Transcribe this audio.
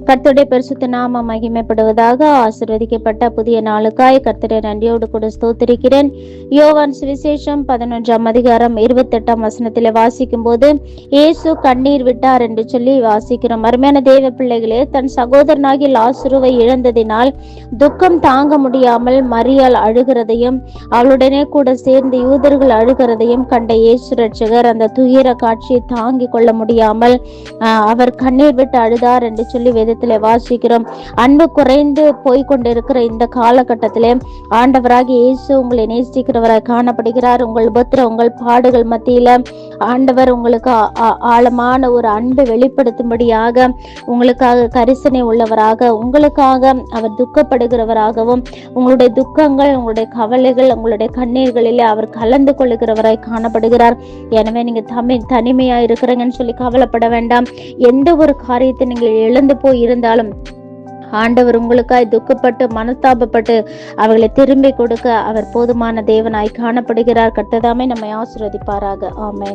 கர்த்தருடைய பரிசுத்த நாமம் மகிமைப்படுவதாக. ஆசீர்வதிக்கப்பட்ட புதிய நாளுக்காய் கர்த்தரை நன்றியோடு கூட ஸ்தோத்திரிக்கிறேன். யோவான் சுவிசேஷம் 11ஆம் அதிகாரம் 28ஆம் வசனத்திலே வாசிக்கும் போது, இயேசு கண்ணீர் விட்டார் என்று சொல்லி வாசிக்கிறோம். அருமையான தேவ பிள்ளைகளே, தன் சகோதரனாகி லாசருவை இழந்ததினால் துக்கம் தாங்க முடியாமல் மரியாள் அழுகிறதையும் அவளுடனே கூட சேர்ந்து யூதர்கள் அழுகிறதையும் கண்ட இயேசு ரட்சகர் அந்த துயர காட்சியை தாங்கிக் கொள்ள முடியாமல் அவர் கண்ணீர் விட்டு அழுதார் என்று சொல்லி வேதத்திலே வாசிக்கிறோம். அன்பு குறைந்து போய்கொண்டிருக்கிற இந்த காலகட்டத்திலே ஆண்டவராகிய இயேசு உங்களை நேசிக்கிறவராய் காணப்படுகிறார். உங்கள் உபத்திரம், உங்கள் பாடுகள் மத்தியில ஆண்டவர் உங்களுக்கு ஆழமான ஒரு அன்பை வெளிப்படுத்தும்படியாக, உங்களுக்காக கரிசனை உள்ளவராக, உங்களுக்காக அவர் துக்கப்படுகிறவராகவும், உங்களுடைய துக்கங்கள், உங்களுடைய கவலைகள், உங்களுடைய கண்ணீர்களிலே அவர் கலந்து கொள்ளுகிறவராய் காணப்படுகிறார். எனவே நீங்க தனிமையா இருக்கிறீங்கன்னு சொல்லி கவலைப்பட வேண்டாம். எந்த ஒரு காரியத்தை நீங்கள் இழந்து போய் இருந்தாலும் ஆண்டவர் உங்களுக்காய் துக்கப்பட்டு மனஸ்தாபப்பட்டு அவர்களை திரும்பி கொடுக்க அவர் போதுமான தேவனாய் காணப்படுகிறார். கர்த்தர் தாமே நம்மை ஆசீர்வதிப்பாராக. ஆமென்.